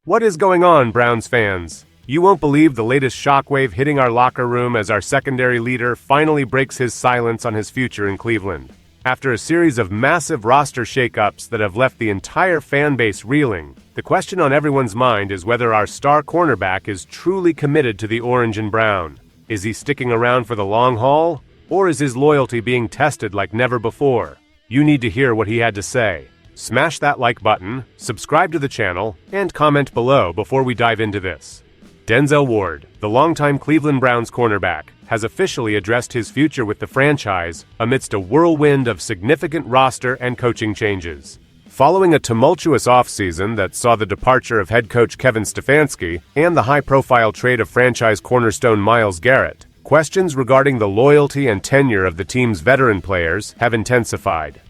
What is going on, Browns fans? You won't believe the latest shockwave hitting our locker room as our secondary leader finally breaks his silence on his future in Cleveland. After a series of massive roster shakeups that have left the entire fan base reeling, the question on everyone's mind is whether our star cornerback is truly committed to the orange and brown. Is he sticking around for the long haul, or is his loyalty being tested like never before? You need to hear what he had to say. Smash that like button, subscribe to the channel, and comment below before we dive into this. Denzel Ward, the longtime Cleveland Browns cornerback, has officially addressed his future with the franchise amidst a whirlwind of significant roster and coaching changes. Following a tumultuous offseason that saw the departure of head coach Kevin Stefanski and the high-profile trade of franchise cornerstone Myles Garrett, questions regarding the loyalty and tenure of the team's veteran players have intensified.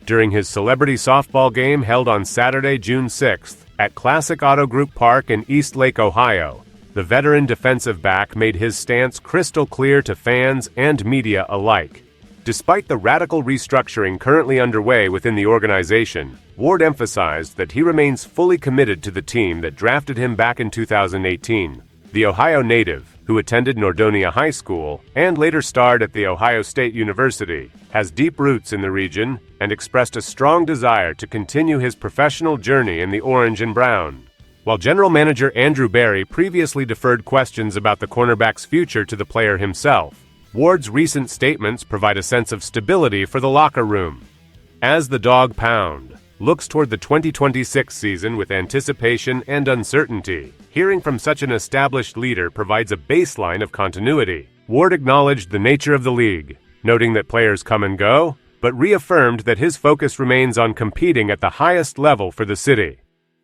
During his celebrity softball game held on Saturday, June 6th, at Classic Auto Group Park in East Lake, Ohio, the veteran defensive back made his stance crystal clear to fans and media alike. Despite the radical restructuring currently underway within the organization, Ward emphasized that he remains fully committed to the team that drafted him back in 2018. The Ohio native, who attended Nordonia High School and later starred at The Ohio State University, has deep roots in the region and expressed a strong desire to continue his professional journey in the orange and brown. While general manager Andrew Berry previously deferred questions about the cornerback's future to the player himself, Ward's recent statements provide a sense of stability for the locker room. As the Dawg Pound looks toward the 2026 season with anticipation and uncertainty, hearing from such an established leader provides a baseline of continuity. Ward acknowledged the nature of the league, noting that players come and go, but reaffirmed that his focus remains on competing at the highest level for the city.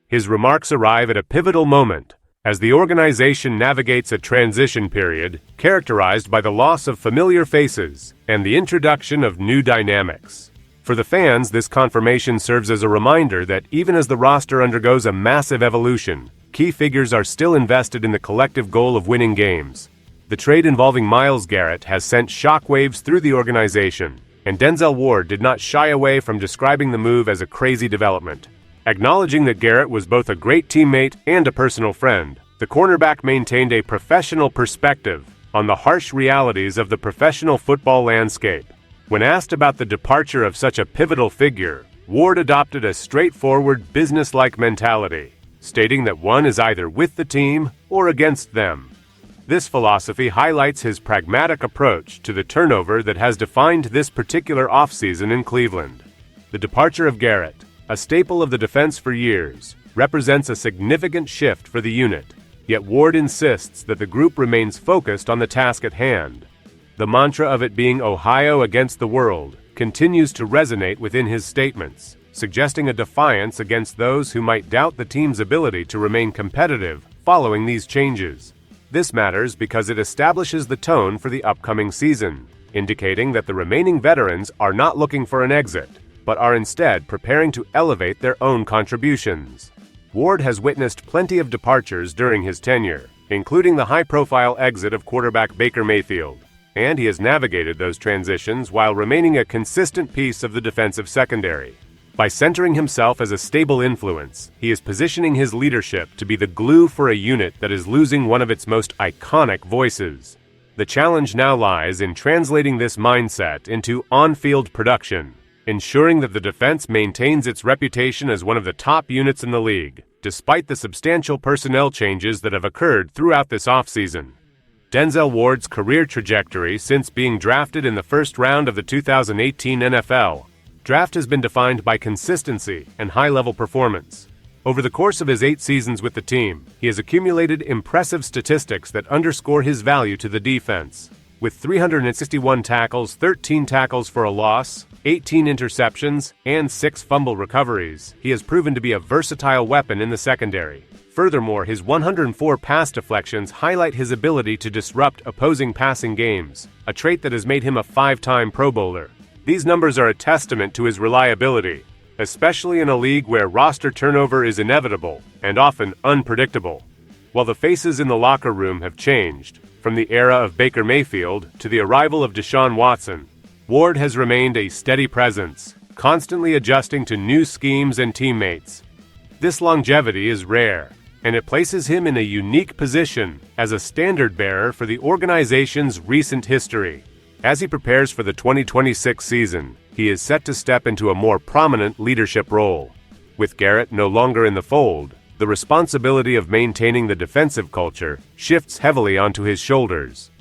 His remarks arrive at a pivotal moment, as the organization navigates a transition period characterized by the loss of familiar faces and the introduction of new dynamics. For the fans, this confirmation serves as a reminder that even as the roster undergoes a massive evolution, key figures are still invested in the collective goal of winning games. The trade involving Myles Garrett has sent shockwaves through the organization, and Denzel Ward did not shy away from describing the move as a crazy development. Acknowledging that Garrett was both a great teammate and a personal friend, the cornerback maintained a professional perspective on the harsh realities of the professional football landscape. When asked about the departure of such a pivotal figure, Ward adopted a straightforward, business-like mentality, stating that one is either with the team or against them. This philosophy highlights his pragmatic approach to the turnover that has defined this particular offseason in Cleveland. The departure of Garrett, a staple of the defense for years, represents a significant shift for the unit, yet Ward insists that the group remains focused on the task at hand. The mantra of it being Ohio against the world continues to resonate within his statements, suggesting a defiance against those who might doubt the team's ability to remain competitive following these changes. This matters because it establishes the tone for the upcoming season, indicating that the remaining veterans are not looking for an exit, but are instead preparing to elevate their own contributions. Ward has witnessed plenty of departures during his tenure, including the high-profile exit of quarterback Baker Mayfield, and he has navigated those transitions while remaining a consistent piece of the defensive secondary. By centering himself as a stable influence, he is positioning his leadership to be the glue for a unit that is losing one of its most iconic voices. The challenge now lies in translating this mindset into on-field production, ensuring that the defense maintains its reputation as one of the top units in the league, despite the substantial personnel changes that have occurred throughout this offseason. Denzel Ward's career trajectory since being drafted in the first round of the 2018 NFL draft has been defined by consistency and high-level performance. Over the course of his 8 seasons with the team, he has accumulated impressive statistics that underscore his value to the defense. With 361 tackles, 13 tackles for a loss, 18 interceptions, and 6 fumble recoveries, he has proven to be a versatile weapon in the secondary. Furthermore, his 104 pass deflections highlight his ability to disrupt opposing passing games, a trait that has made him a 5-time Pro Bowler. These numbers are a testament to his reliability, especially in a league where roster turnover is inevitable and often unpredictable. While the faces in the locker room have changed, from the era of Baker Mayfield to the arrival of Deshaun Watson, Ward has remained a steady presence, constantly adjusting to new schemes and teammates. This longevity is rare, and it places him in a unique position as a standard-bearer for the organization's recent history. As he prepares for the 2026 season, he is set to step into a more prominent leadership role. With Garrett no longer in the fold, the responsibility of maintaining the defensive culture shifts heavily onto his shoulders.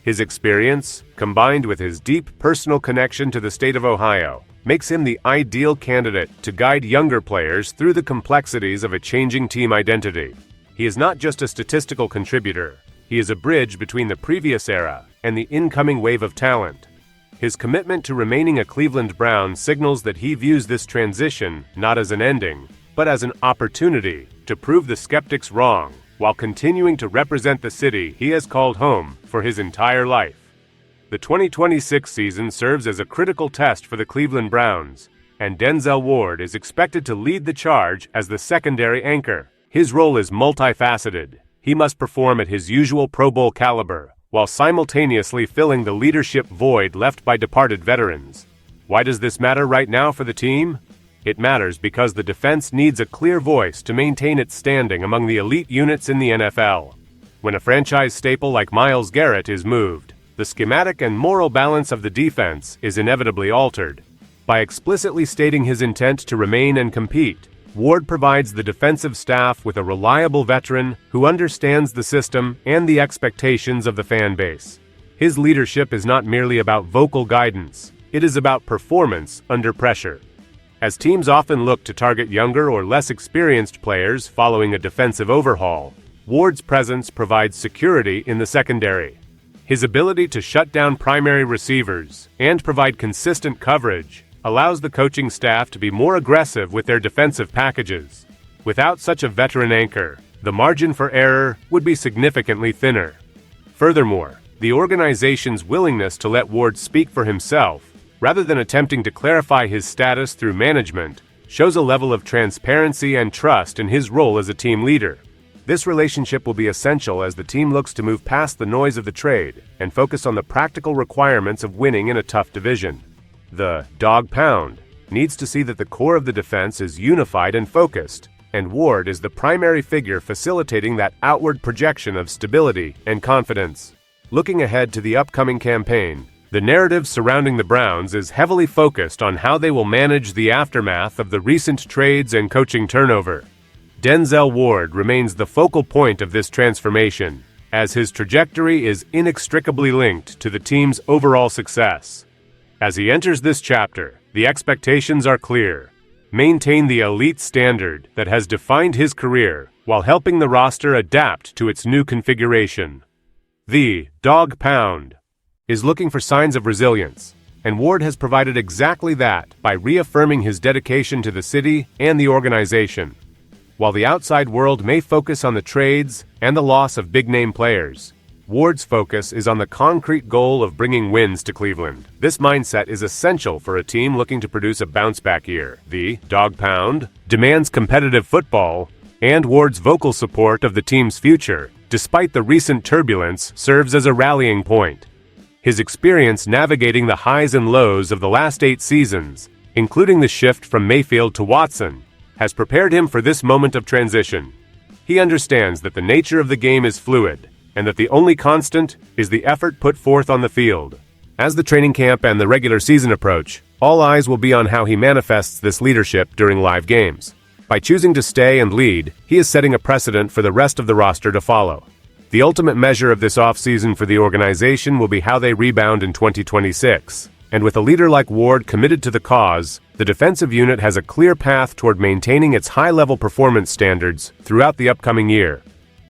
His experience, combined with his deep personal connection to the state of Ohio, makes him the ideal candidate to guide younger players through the complexities of a changing team identity. He is not just a statistical contributor, he is a bridge between the previous era and the incoming wave of talent. His commitment to remaining a Cleveland Brown signals that he views this transition not as an ending, but as an opportunity to prove the skeptics wrong, while continuing to represent the city he has called home for his entire life. The 2026 season serves as a critical test for the Cleveland Browns, and Denzel Ward is expected to lead the charge as the secondary anchor. His role is multifaceted. He must perform at his usual Pro Bowl caliber, while simultaneously filling the leadership void left by departed veterans. Why does this matter right now for the team? It matters because the defense needs a clear voice to maintain its standing among the elite units in the NFL. When a franchise staple like Myles Garrett is moved, the schematic and moral balance of the defense is inevitably altered. By explicitly stating his intent to remain and compete, Ward provides the defensive staff with a reliable veteran who understands the system and the expectations of the fan base. His leadership is not merely about vocal guidance, it is about performance under pressure. As teams often look to target younger or less experienced players following a defensive overhaul, Ward's presence provides security in the secondary. His ability to shut down primary receivers and provide consistent coverage allows the coaching staff to be more aggressive with their defensive packages. Without such a veteran anchor, the margin for error would be significantly thinner. Furthermore, the organization's willingness to let Ward speak for himself, rather than attempting to clarify his status through management, shows a level of transparency and trust in his role as a team leader. This relationship will be essential as the team looks to move past the noise of the trade and focus on the practical requirements of winning in a tough division. The Dawg Pound needs to see that the core of the defense is unified and focused, and Ward is the primary figure facilitating that outward projection of stability and confidence. Looking ahead to the upcoming campaign, the narrative surrounding the Browns is heavily focused on how they will manage the aftermath of the recent trades and coaching turnover. Denzel Ward remains the focal point of this transformation, as his trajectory is inextricably linked to the team's overall success. As he enters this chapter, the expectations are clear. Maintain the elite standard that has defined his career while helping the roster adapt to its new configuration. The Dawg Pound is looking for signs of resilience, and Ward has provided exactly that by reaffirming his dedication to the city and the organization. While the outside world may focus on the trades and the loss of big-name players, Ward's focus is on the concrete goal of bringing wins to Cleveland. This mindset is essential for a team looking to produce a bounce-back year. The Dawg Pound demands competitive football, and Ward's vocal support of the team's future, despite the recent turbulence, serves as a rallying point. His experience navigating the highs and lows of the last 8 seasons, including the shift from Mayfield to Watson, has prepared him for this moment of transition. He understands that the nature of the game is fluid, and that the only constant is the effort put forth on the field. As the training camp and the regular season approach, all eyes will be on how he manifests this leadership during live games. By choosing to stay and lead, he is setting a precedent for the rest of the roster to follow. The ultimate measure of this offseason for the organization will be how they rebound in 2026. And with a leader like Ward committed to the cause, the defensive unit has a clear path toward maintaining its high-level performance standards throughout the upcoming year.